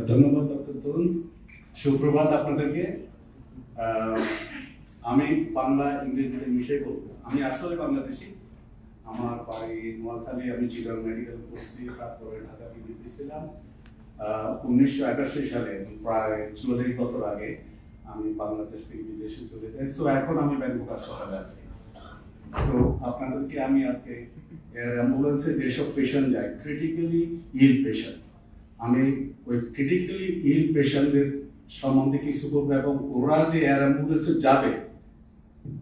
ধন্যবাদ ডক্টর তরুণ। সুপ্রভাত আপনাদেরকে। আমি বাংলা ইংরেজিতে মিশিয়ে বলবো। আমি আসলে বাংলাদেশি। আমার বাড়ি নোয়াখালী। আমি চিটাং মেডিকেল করছি, তারপরে ঢাকা বিডিতে ছিলাম। 1981 সালে, প্রায় 44 বছর আগে আমি বাংলাদেশ থেকে বিদেশে চলে যাই। সো এখন আমি ব্যাংকক হাসপাতালে আছি। সো আপনাদেরকে আমি আজকে অ্যাম্বুলেন্সে যেসব পেশেন্ট যায়, ক্রিটিক্যালি ইল পেশেন্ট, আমি ওই ক্রিটিক্যালি ইল পেশেন্টদের সম্বন্ধে কিছু বলবো, এবং ওরা যে এয়ার অ্যাম্বুলেন্সে যাবে,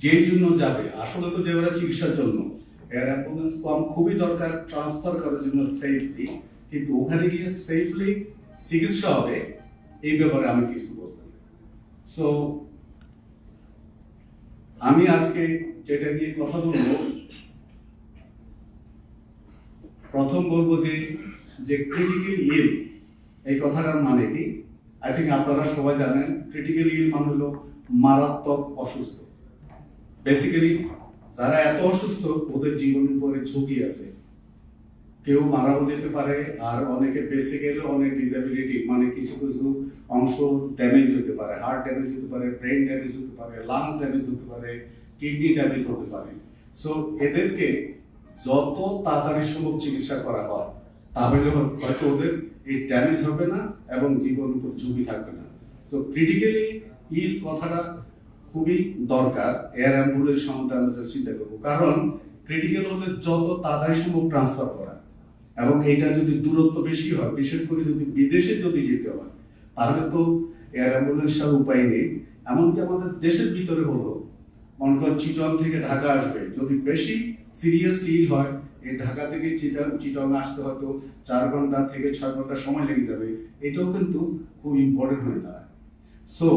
যেই জন্য যাবে, আসলে তো যে ওরা চিকিৎসার জন্য, এয়ার অ্যাম্বুলেন্স খুবই দরকার ট্রান্সফার করার জন্য সেফলি, কিন্তু ওখানে গিয়ে সেফলি চিকিৎসা হবে, এই ব্যাপারে আমি কিছু বলবো। সো আমি আজকে যেটা নিয়ে কথা বলবো, প্রথম বলবো যে ক্রিটিক্যাল ইল এই কথাটার মানে কি। আই থিঙ্ক আপনারা সবাই জানেন, ক্রিটিক্যাল ইল মানে হলো মারাত্মক অসুস্থ। বেসিক্যালি যারা এত অসুস্থ, ওদের জীবনের উপরে ঝুঁকি আছে, কেউ মারাও যেতে পারে, আর অনেকে বেঁচে গেলে অনেক ডিসএবিলিটি, মানে কিছু কিছু অংশ ড্যামেজ হতে পারে, হার্ট ড্যামেজ হতে পারে, ব্রেন ড্যামেজ হতে পারে, লাংস ড্যামেজ হতে পারে, কিডনি ড্যামেজ হতে পারে। সো এদেরকে যত তাড়াতাড়ি সম্ভব চিকিৎসা করা হয়, তাহলে হয়তো ওদের এই ড্যামেজ হবে না এবং জীবন উপর ঝুঁকি থাকবে না। তো ক্রিটিক্যালি ইল কথাটা খুবই দরকার এয়ার অ্যাম্বুলেন্স সম্বন্ধে আমরা চিন্তা করবো, কারণ ক্রিটিক্যাল হলে যত তাড়াতাড়ি সম্ভব ট্রান্সফার করা, এবং এটা যদি দূরত্ব বেশি হয়, বিশেষ করে যদি বিদেশে যদি যেতে হয়, তাহলে তো এয়ার অ্যাম্বুলেন্স ছাড়া উপায় নেই। এমনকি আমাদের দেশের ভিতরে হলো, মনে করেন চিটং থেকে ঢাকা আসবে, যদি বেশি সিরিয়াস ইল হয়, এই ঢাকা থেকে চিটং আসতে হয়তো 4 ঘন্টা থেকে 6 ঘন্টা সময় লেগে যাবে। এটাও কিন্তু খুব ইম্পর্টেন্ট হয়ে দাঁড়ায়। সো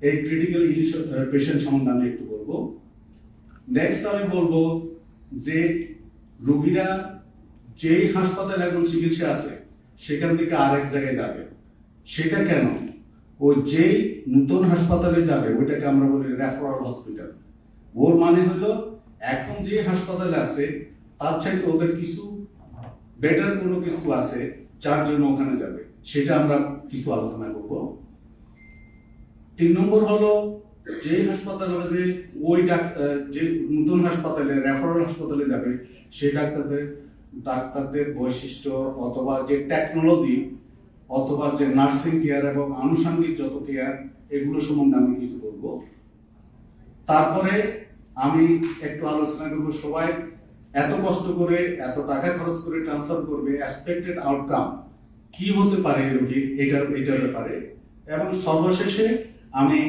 এই ক্রিটিক্যাল ইল পেশেন্ট সম্বন্ধে আমি একটু বলবো। নেক্সট আমি বলবো যে রোগীরা যেই হাসপাতালে এখন চিকিৎসা আছে, সেখান থেকে আরেক জায়গায় যাবে। সেটা কেন? ওই যেই নতুন হাসপাতালে যাবে, ওইটাকে আমরা বলি রেফারাল হসপিটাল। ওর মানে হলো এখন যে হাসপাতালে আছে, তার চাইতে ওদের কিছু বেটার কোনো কিছু আছে, যার জন্য ওখানে যাবে। সেটা আমরা কিছু আলোচনা করব। 3 নম্বর হলো, যে হাসপাতালে যে ওই যে নতুন হাসপাতালে রেফারাল হাসপাতালে যাবে, সেই ডাক্তারদের বৈশিষ্ট্য, অথবা যে টেকনোলজি, অথবা যে নার্সিং কেয়ার এবং আনুষঙ্গিক যত কেয়ার, এগুলো সম্বন্ধে আমি কিছু বলবো। তারপরে আমি একটু আলোচনা করব, সবাই এত কষ্ট করে, এত টাকা খরচ করে ট্রান্সফার করবে, এক্সপেক্টেড আউটকাম কি হতে পারে রোগীর, এটার ব্যাপারে। এবং সর্বশেষে আমি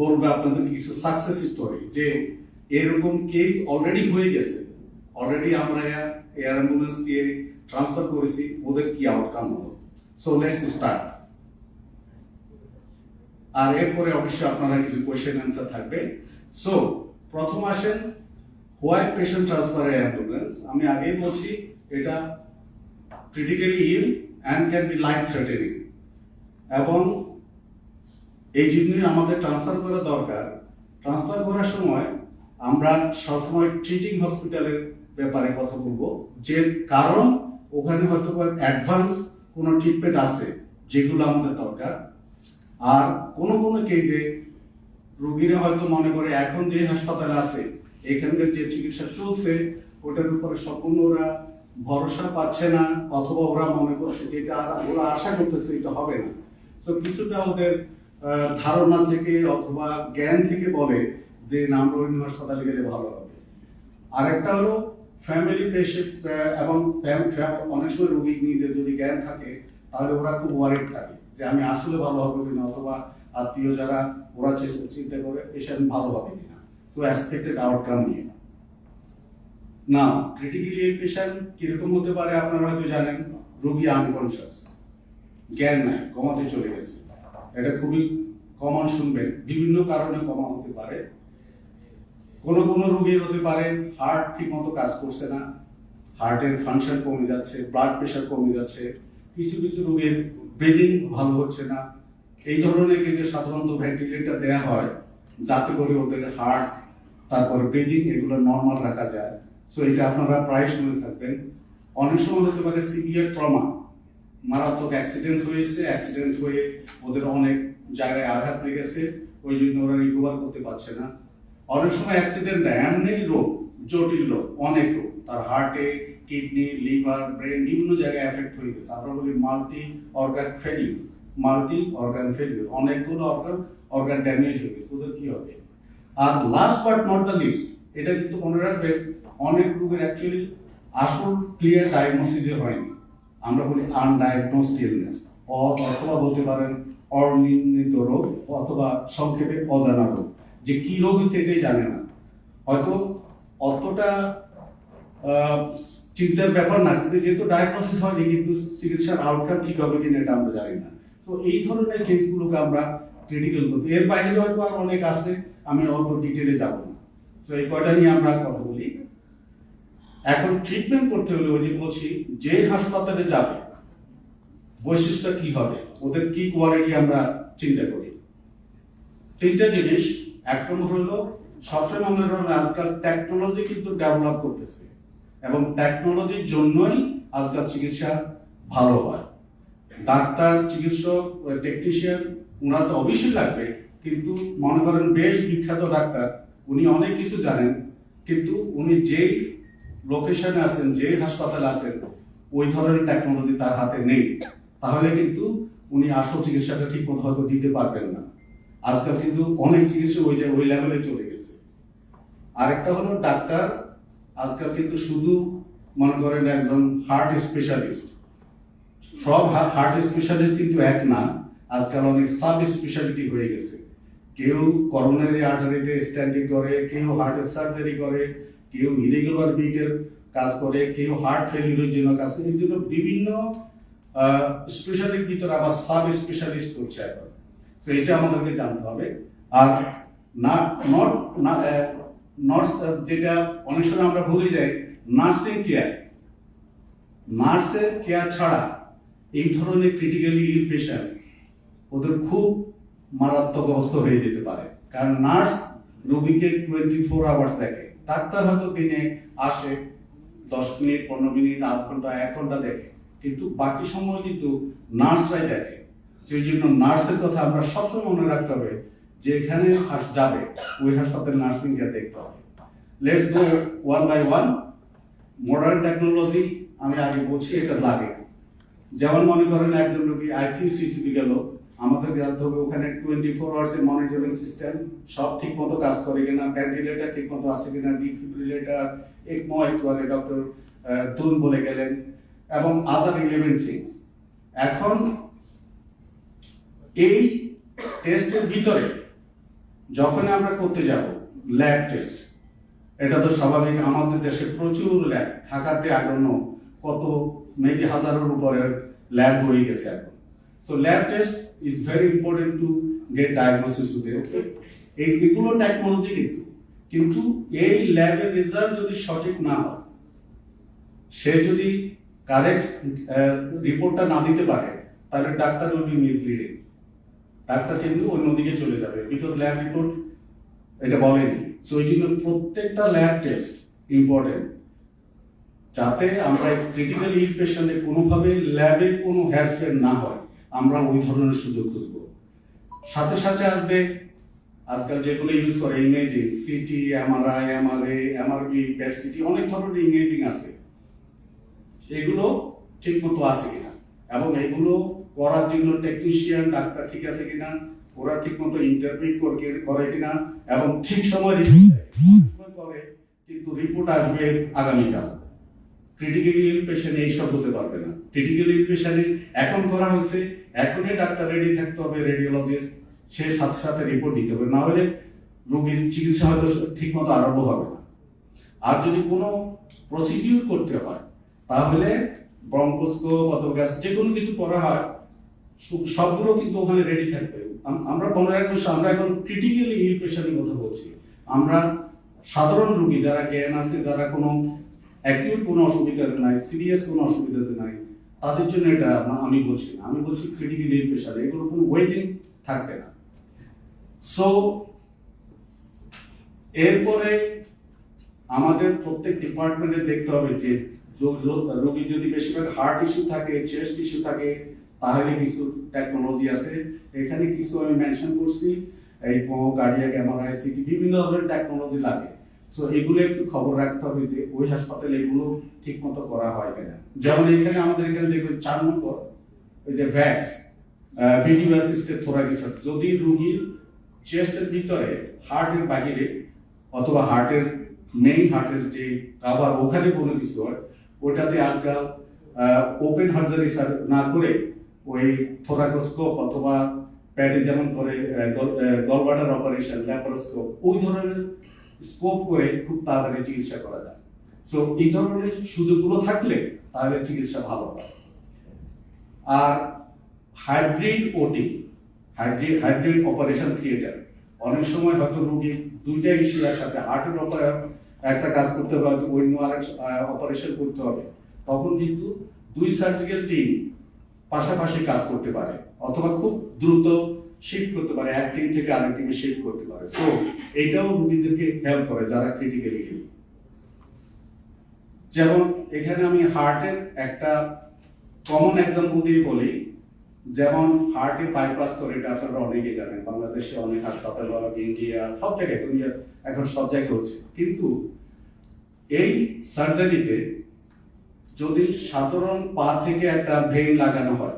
বলবো আপনাদের কিছু সাকসেস স্টোরি, যে এরকম কেস অলরেডি হয়ে গেছে, অলরেডি আমরা এয়ার অ্যাম্বুলেন্স দিয়ে ট্রান্সফার করেছি, ওদের কি আউটকাম হলো। So let's start. আর এরপরে অবশ্যই আপনারা কিছু কোয়েশ্চেন অ্যান্সার থাকবে। সো প্রথম আসেন, হোয়াই পেশেন্ট ট্রান্সফার অ্যাম্বুলেন্স। আমি আগেই বলছি, এটা critically ill and can be life threatening, এবং এই জন্যই আমাদের ট্রান্সফার করা দরকার। ট্রান্সফার করার সময় আমরা সবসময় ট্রিটিং হসপিটালের ব্যাপারে কথা বলবো, যে কারণ ওখানে হয়তো অ্যাডভান্স কোনো ট্রিটমেন্ট আছে যেগুলো আমাদের দরকার। আর কোনো কেসে রোগীরা হয়তো মনে করে এখন যে হাসপাতালে আছে, এখানকার যে চিকিৎসা চলছে, ওটার উপরে সম্পূর্ণ ওরা ভরসা পাচ্ছে না, অথবা ওরা মনে করছে যে এটা ওরা আশা করতেছে এটা হবে না। তো কিছুটা ওদের ধারণা থেকে অথবা জ্ঞান থেকে বলে যে নামরোহিণী হাসপাতালে গেলে ভালো হবে। আরেকটা হলো ফ্যামিলি পেশেন্ট, এবং অনেক সময় রোগী নিজের যদি জ্ঞান থাকে, তাহলে ওরা খুব ওয়ারিড থাকে যে আমি আসলে ভালো হবে কিনা, অথবা আত্মীয় যারা, ওরা চিন্তা করে পেশেন্ট ভালো হবে কিনা। সো এক্সপেক্টেড আউটকাম নিয়ে না। ক্রিটিক্যালি ইল পেশেন্ট কিরকম হতে পারে আপনারা হয়তো জানেন, রোগী আনকনশিয়াস, জ্ঞান নাই, কমাতে চলে গেছে। এটা খুবই কমন, শুনবেন। বিভিন্ন কারণে কমা হতে পারে। কোনো রোগীর হতে পারে হার্ট ঠিক মতো কাজ করছে না, হার্টের ফাংশন কমে যাচ্ছে, ব্লাড প্রেশার কমে যাচ্ছে। কিছু রোগীর ব্রিদিং ভালো হচ্ছে না। এই ধরনের যে সাধারণত ভেন্টিলেটর দেয়া হয়, যাতে করে ওদের হার্ট, তারপরে ব্রিদিং, এগুলো নর্মাল রাখা যায়। সো এটা আপনারা প্রায় শুনে থাকবেন। অনেক সময় হতে পারে সিভিয়ার ট্রমা, মারাত্মক অ্যাক্সিডেন্ট হয়েছে, অ্যাক্সিডেন্ট হয়ে ওদের অনেক জায়গায় আঘাত লেগেছে, ওই জন্য ওরা রিকভার করতে পারছে না। অনেক সময় অ্যাক্সিডেন্ট এমনি রোগ, জটিল রোগ, অনেক রোগ, তার হার্টে, কিডনি, লিভার, ব্রেন বিভিন্ন জায়গায় এফেক্ট হয়ে গেছে। আমরা বলি মাল্টি অর্গান ফেলিউর, অনেকগুলো অর্গান ড্যামেজ হয়ে গেছে, ওদের কি হবে? আর last but not the least, এটা কিন্তু মনে রাখবেন, অনেক রোগের অ্যাকচুয়ালি আসল ক্লিয়ার ডায়াগনোসিস হয়নি। আমরা বলি আনডায়াগনোসড ইলনেস, অথবা বলতে পারেন অনির্ণীত রোগ, অথবা সংক্ষেপে অজানা রোগ। যে কি রোগ হয়েছে এটাই জানে না, হয়তো অতটা চিন্তার ব্যাপার না, কিন্তু যেহেতু ডায়াগনোসিস হয়নি, কিন্তু চিকিৎসার আউটকাম ঠিক হবে কিনা এটা আমরা জানি না। তো এই ধরনের কেসগুলোকে আমরা ক্রিটিক্যাল বলি। এর বাইরে হয়তো আর অনেক আছে, আমি অত ডিটেলে যাব না। তো এই কয়টা নিয়ে আমরা কথা বলি। এখন ট্রিটমেন্ট করতে হলে ওই যে বলছি, যে হাসপাতালে যাবে বৈশিষ্ট্য কি হবে, ওদের কি কোয়ালিটি আমরা চিন্তা করি। তিনটা জিনিস। এক নম্বর হলো, সবসময় মনে রাখবেন আজকাল টেকনোলজি কিন্তু ডেভেলপ করতেছে, এবং টেকনোলজির জন্যই আজকাল চিকিৎসা ভালো হয়। ডাক্তার, চিকিৎসক, টেকনিশিয়ান ওনারা তো অবশ্যই লাগবে, কিন্তু মনে করেন বেশ বিখ্যাত ডাক্তার, উনি অনেক কিছু জানেন, কিন্তু উনি যেই লোকেশনে আছেন, যে হাসপাতালে আছেন, ওই ধরনের টেকনোলজি তার হাতে নেই, তাহলে কিন্তু উনি আসল চিকিৎসাটা ঠিক মতো হয়তো দিতে পারবেন না। আজকাল কিন্তু অনেক চিকিৎসা ওই লেভেলে চলে গেছে। আরেকটা হলো ডাক্তার আজকাল কিন্তু শুধু মনে করেন একজন হার্ট স্পেশালিস্ট, সব হার্ট স্পেশালিস্ট কিন্তু এক না, আজকাল অনেক সাব স্পেশালিটি হয়ে গেছে। কেউ করোনারি আর্টারিতে স্ট্যান্ডিং করে, কেউ হার্টের সার্জারি করে, কেউ ইরেগুলার বিটের কাজ করে, কেউ হার্ট ফেলিউরের জন্য কাজ করে। এর জন্য বিভিন্ন স্পেশালিটির ভিতরে আবার সাব স্পেশালিস্ট হচ্ছে এখন। তো এটা আমাদেরকে জানতে হবে। আর যেটা অনেক সময় আমরা ভুলে যাই, নার্সিং কেয়ার, নার্সের কেয়ার ছাড়া এই ধরনের ক্রিটিক্যালি ইল পেশেন্ট ওদের খুব মারাত্মক অবস্থা হয়ে যেতে পারে। কারণ নার্স রোগীকে 24 আওয়ার্স দেখে, ডাক্তার হয়তো দিনে আসে 10 মিনিট, 15 মিনিট, আধ ঘন্টা, 1 ঘন্টা দেখে, কিন্তু বাকি সময় কিন্তু নার্সরাই দেখে। সেই জন্য নার্সের কথা আমরা সবসময় মনে রাখতে হবে, যেখানে যাবে ওই হাসপাতালে নার্সিং কেয়ার দেখতে হবে। Let's go one by one. Modern technology আমি আগে বলছি, এটা লাগে। যেমন মনে করেন একজন রোগী আইসিইউ সিসিবি গেল, আমাদের জানতে হবে ওখানে 24 আওয়ার্স এর মনিটরিং সিস্টেম সব ঠিক মতো কাজ করে কিনা, ভেন্টিলেটর ঠিক মতো আছে কিনা, ডিফিব্রিলেটর, একমো, একটু আগে ডক্টর তুন বলে গেলেন, এবং আদার রিলেভেন্ট থিংস। এখন এই টেস্টের ভিতরে যখন আমরা করতে যাব ল্যাব টেস্ট, এটা তো স্বাভাবিক, আমাদের দেশে প্রচুর ল্যাব, ঢাকাতে আগানো কত মেবি হাজারের উপরে ল্যাব হয়ে গেছে এখন। So lab test is very important to get diagnosis to their. এগুলো টেকনোলজি, কিন্তু এই ল্যাবের রেজাল্ট যদি সঠিক না হয়, সে যদি কারেক্ট রিপোর্টটা না দিতে পারে, তাহলে doctor will be misleading, doctor কিন্তু অন্যদিকে চলে যাবে, বিকজ ল্যাব রিপোর্ট এটা বলেনি। সো এই জন্য প্রত্যেকটা ল্যাব টেস্ট ইম্পর্টেন্ট, যাতে আমরা ক্রিটিক্যাল ইল পেশেন্টে কোনোভাবে ল্যাবে কোনো হেরফের না হয়, আমরা ওই ধরনের সুযোগ খুঁজবো। সাথে সাথে আসবে আজকাল যেগুলো ইউজ করে imaging, CT, MRI, MRA, MRB, PET CT, অনেক ধরনের ইমেজিং আছে, এগুলো ঠিক মতো আছে কিনা, এবং এগুলো করার জন্য টেকনিশিয়ান, ডাক্তার ঠিক আছে কিনা, ওরা ঠিক মতো ইন্টারপ্রিট করে কিনা, এবং ঠিক সময় রিপোর্ট করে, কিন্তু রিপোর্ট আসবে আগামীকাল। ক্রিটিক্যাল ইল পেশেন্ট এইসব হতে পারবে না। ক্রিটিক্যাল ইল পেশেন্টে এখন করা হয়েছে, এখনই ডাক্তার রেডি থাকতে হবে, রেডিওলজিস্ট, সে সাথে সাথে রিপোর্ট দিতে হবে, না হলে রোগীর চিকিৎসা হয়তো ঠিক মতো আরম্ভ হবে না। আর যদি কোনো প্রসিডিউর করতে হয়, তাহলে ব্রঙ্কোস্কোপ অথবা গ্যাস যে কোনো কিছু করা হয়, সবগুলো কিন্তু ওখানে রেডি থাকবে। আমরা আমরা এখন ক্রিটিক্যালি ইল পেশেন্টের কথা বলছি। আমরা সাধারণ রোগী যারা জ্ঞান আছে, যারা কোনো অ্যাকিউট কোনো অসুবিধাতে নাই, সিরিয়াস কোনো অসুবিধাতে নাই, তাদের জন্য এটা আমি বলছি না, আমি বলছি ক্রিটিক্যালি ইল পেশেন্ট, এগুলো কোনো ওয়েটিং থাকবে না। সো এরপরে আমাদের প্রত্যেক ডিপার্টমেন্টে দেখতে হবে যে রোগীর যদি বেশিরভাগ হার্ট ইস্যু থাকে, চেস্ট ইস্যু থাকে, তাহলে কিছু টেকনোলজি আছে। এখানে কিছু আমি মেনশন করছি, এই কার্ডিয়াক এমআরআই, সিটি, বিভিন্ন ধরনের টেকনোলজি লাগে। সো এগুলো একটু খবর রাখতে হবে যে ওই হাসপাতালে এগুলো ঠিক মতো করা হয় কিনা। যেমন এখানে আমাদের এখানে দেখবেন 4 নম্বর ওই যে ভ্যাক্স, ভিডিও অ্যাসিস্টেড থোরাকিসার, যদি রোগীর চেস্টের ভিতরে হার্টের বাহিরে অথবা হার্টের মেইন হার্টের যে কাভার ওখানে কোনো কিছু হয়, ওটাতে আজকাল ওপেন সার্জারি না করে ওই থোরাকোস্কোপ অথবা প্যাডে যেমন করে গলব্লাডার অপারেশন, ল্যাপারোস্কোপ, ওই ধরনের স্কোপ করে খুব তাড়াতাড়ি চিকিৎসা করা যায়। সো এই ধরনের সুযোগগুলো থাকলে তাহলে চিকিৎসা ভালো হয়। আর হাইব্রিড ওটি, হাইব্রিড অপারেশন থিয়েটার, অনেক সময় হয়তো রোগীর দুইটা ইস্যু একসাথে, হার্টের একটা কাজ করতে হবে, হয়তো অন্য আরেক অপারেশন করতে হবে, তখন কিন্তু 2 সার্জিক্যাল টিম পাশাপাশি কাজ করতে পারে অথবা খুব দ্রুত শিফট করতে পারে, এক টিম থেকে আরেক টিমে শিফট করতে পারে। সো এটাও রোগীদেরকে হেল্প করে যারা ক্রিটিক্যালি ইল। যেমন এখানে আমি হার্টের একটা কমন এক্সাম্পল দিয়ে বলি, যেমন হার্টে বাইপাস করে, এটা আপনারা অনেকেই জানেন, বাংলাদেশে অনেক হাসপাতাল, ইন্ডিয়া, সব জায়গায়, দুনিয়ার এখন সব জায়গায় হচ্ছে। কিন্তু এই সার্জারিতে যদি সাধারণ পা থেকে একটা ভেইন লাগানো হয়,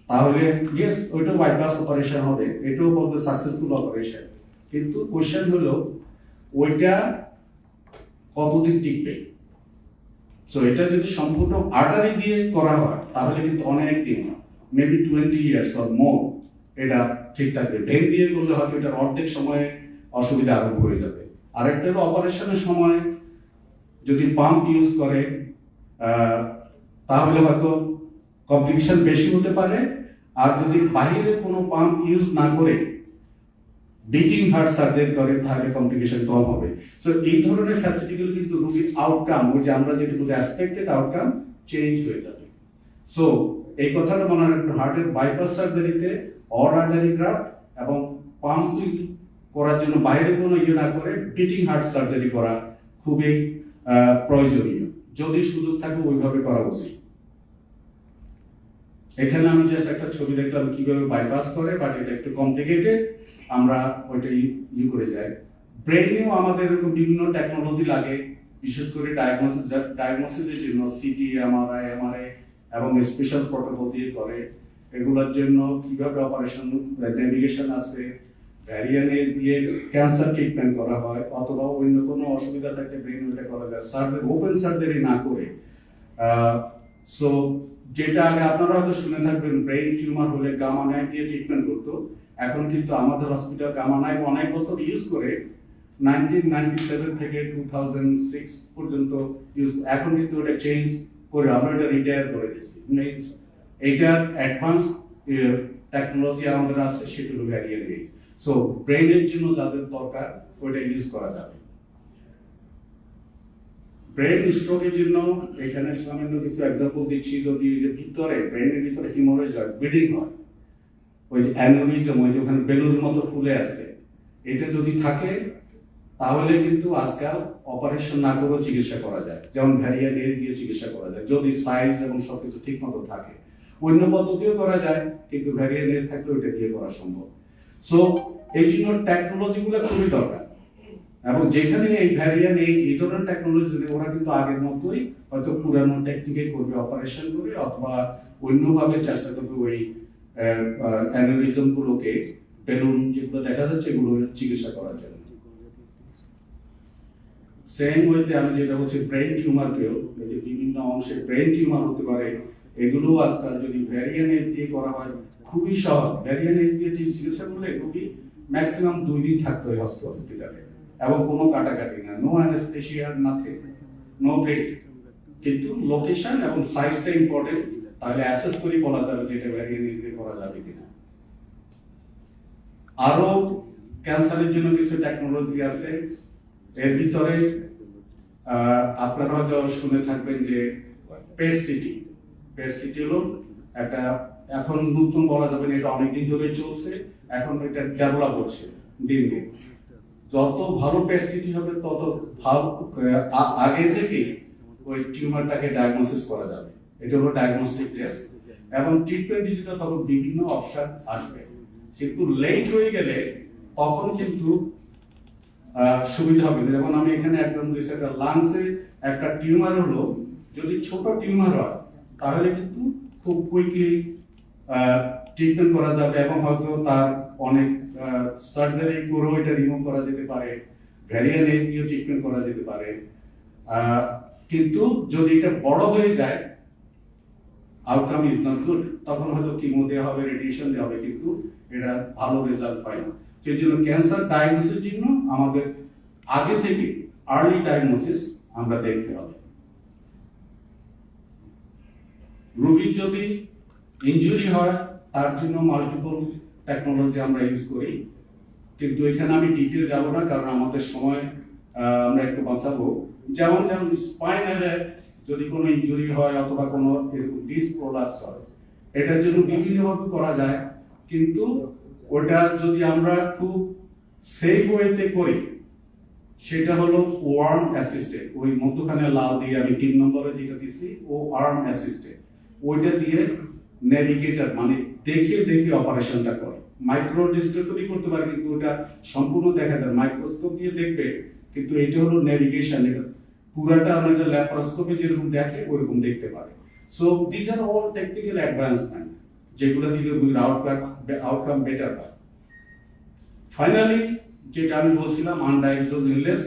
তাহলে ইয়েস ওইটাও বাইপাস অপারেশন হবে, এটাও বলবে সাকসেসফুল অপারেশন। কিন্তু কোশ্চেন হলো ওইটা কতদিন টিকবে। সো এটা যদি সম্পূর্ণ আর্টারি দিয়ে করা হয় তাহলে কিন্তু অনেক দিন, মেবি 20 ইয়ার্স অর মোর এটা ঠিক থাকবে। ভেন দিয়ে করলে হয়তো এটার অর্ধেক সময়ে অসুবিধা আরম্ভ হয়ে যাবে। আরেকটা হলো অপারেশনের সময় যদি পাম্প ইউজ করে তাহলে হয়তো কমপ্লিকেশন বেশি হতে পারে। আর যদি বাইরে কোনো পাম্প ইউজ না করে বিটিং হার্ট সার্জারি করে তাহলে কমপ্লিকেশন কম হবে। সো এই ধরনের ফ্যাসিলিটিগুলো কিন্তু রোগীর আউটকাম, ওই যে আমরা যেটা বলছি এক্সপেক্টেড আউটকাম, চেঞ্জ হয়ে যাবে। সো এই কথাটা মনে রাখবেন, হার্টের বাইপাস সার্জারিতে অর আর্টারি গ্রাফট এবং পাম্প করার জন্য বাইরে কোনো ইয়ে না করে বিটিং হার্ট সার্জারি করা খুবই প্রয়োজনীয়। যদি সুযোগ থাকে ওইভাবে করা উচিত। এখানে আমি জাস্ট একটা ছবি দেখলাম কিভাবে বাইপাস করে, বাট এটা একটু কমপ্লিকেটেড, আমরা ওইটা ইয়ে করে যাই। ব্রেনেও আমাদের বিভিন্ন টেকনোলজি লাগে, বিশেষ করে ডায়াগনোসিসের জন্য সিটি, এমআরআই এবং স্পেশাল প্রটোকল দিয়ে করে। এগুলোর জন্য কিভাবে অপারেশন নেভিগেশন আছে, ভ্যারিয়ানেজ দিয়ে ক্যান্সার ট্রিটমেন্ট করা হয়, অথবা অন্য কোনো অসুবিধা থাকলে ব্রেন ওটা করা যায় সার্জারি, ওপেন সার্জারি না করে। সো যেটা আগে আপনারা হয়তো শুনে থাকবেন, ব্রেন টিউমার হলে গামা নাইফ দিয়ে ট্রিটমেন্ট করতো, এখন কিন্তু আমাদের হসপিটাল গামা নাইফ অনেক বছর ইউজ করে, 1997 থেকে 2006 পর্যন্ত ইউজ। এখন কিন্তু ওটা চেঞ্জ করে আমরা এটা রিটায়ার করে দিচ্ছি। এইটার অ্যাডভান্স টেকনোলজি আমাদের আছে, সেটা হলো ভ্যারিয়ান্ট। সো ব্রেনের জন্য যাদের দরকার ওইটা ইউজ করা যাবে। ব্রেন স্ট্রোকের জন্য এখানে সামান্য কিছু এক্সাম্পল দিচ্ছি। যদি যে ভিতরে ব্রেনের ভিতরে হিমোরেজ হয়, ব্লিডিং হয়, ওই যে অ্যানোরিজম, ওই যে ওখানে বেলুনের মতো ফুলে আছে, এটা যদি থাকে তাহলে কিন্তু আজকাল অপারেশন না করেও চিকিৎসা করা যায়। যেমন ভ্যারিয়ান এজ দিয়ে চিকিৎসা করা যায় যদি সাইজ এবং সবকিছু ঠিক মতো থাকে। অন্য পদ্ধতিও করা যায়, কিন্তু ভ্যারিয়ান এজ থাকলে ওইটা দিয়ে করা সম্ভব। সো এই জন্য টেকনোলজিগুলো খুবই দরকার। এবং যেখানে এই ভ্যারিয়ান এই ধরনের টেকনোলজি, ওরা কিন্তু আগের মতোই হয়তো পুরানো টেকনিকে করবে, অপারেশন করে অথবা অন্যভাবে চেষ্টা করবে ওই অ্যানোরিজম গুলোকে, বেলুন যেগুলো দেখা যাচ্ছে এগুলো চিকিৎসা করার জন্য। সেম ওয়েতে আমি যেটা বলছি, ব্রেন টিউমারকেও, এই যে বিভিন্ন অংশে ব্রেন টিউমার হতে পারে, এগুলো আজকাল যদি ভ্যারিয়ান এজ দিয়ে করা হয় খুবই সহজ। ভ্যারিয়ান এজ দিয়ে চিকিৎসা করলে রোগী ম্যাক্সিমাম 2 দিন থাকতে হয় হসপিটালে, এবং কোনো কাটাকাটি না, no anaesthesia, nothing, no blade. কিন্তু লোকেশন এবং সাইজটা ইম্পর্টেন্ট, তাহলে অ্যাসেস করে বলা যাবে যে এটা ভ্যারিয়ান এজ দিয়ে করা যাবে কিনা। আরো ক্যান্সারের জন্য কিছু টেকনোলজি আছে। এর ভিতরে আপনারা হয়তো শুনে থাকবেন যে পেট সিটি। পেট সিটি হলো একটা, এখন নতুন বলা যাবে না, এটা অনেকদিন ধরে চলছে, এখন এটা ডেভেলপ হচ্ছে দিন দিন। যত ভালো পেট সিটি হবে তত ভালো, আগে থেকে ওই টিউমারটাকে ডায়াগনোসিস করা যাবে। এটা হলো ডায়াগনস্টিক টেস্ট, এবং ট্রিটমেন্ট ডিজিটাল তখন বিভিন্ন অপশন আসবে। কিন্তু লেট হয়ে গেলে তখন কিন্তু সুবিধা হবে না। যেমন আমি এখানে একজন দিয়েছে একটা লাংসে একটা টিউমার হলো, যদি ছোট টিউমার হয় তাহলে কিন্তু খুব কুইকলি ট্রিটমেন্ট করা যাবে, এবং হয়তো তার অনেক সার্জারি করেও এটা রিমুভ করা যেতে পারে, ভ্যারিয়ান এজ দিয়ে ট্রিটমেন্ট করা যেতে পারে। কিন্তু যদি এটা বড় হয়ে যায়, আউটকাম ইজ নট গুড, তখন হয়তো কিমো দেওয়া হবে, রেডিয়েশন দেওয়া হবে, কিন্তু এটা ভালো রেজাল্ট পায় না। সেই জন্য ক্যান্সার ডায়াগনোসিসের জন্য আমাদের আগে থেকে আর্লি ডায়াগনোসিস আমরা দেখতে হবে। রোগীর যদি ইনজুরি হয় তার জন্য মাল্টিপল টেকনোলজি আমরা ইউজ করি, কিন্তু এখানে আমি ডিটেল যাব না, কারণ আমাদের সময় আমরা একটু বাঁচাবো। যেমন স্পাইনালে যদি কোনো ইনজুরি হয় অথবা কোনো ডিস্ক প্রলাপস হয়, এটার জন্য বিভিন্নভাবে করা যায়, কিন্তু ওটা যদি আমরা খুব সেফ ওয়েতে করি সেটা হলো ওয়ার্ম অ্যাসিস্টেড। ওই মধ্যখানে লাল দিয়ে আমি 3 নম্বরে যেটা দিছি, ও আর্ম অ্যাসিস্টেড, ওইটা দিয়ে নেভিগেটর মানে দেখে দেখে অপারেশনটা করে। মাইক্রো ডিসক্রিপটরি করতে পারে, কিন্তু ওটা সম্পূর্ণ দেখা যায় মাইক্রোস্কোপ দিয়ে দেখবে, কিন্তু এটা হলো নেভিগেশন, এটা পুরাটা আমাদের ল্যাপারোস্কোপে যেরকম দেখে ওরকম দেখতে পারে। So this are all technical advancement, যেগুলো দিকে আউটকাম বেটার হয়। ফাইনালি যেটা আমি বলছিলাম, আনডায়াগনোজড ইলনেস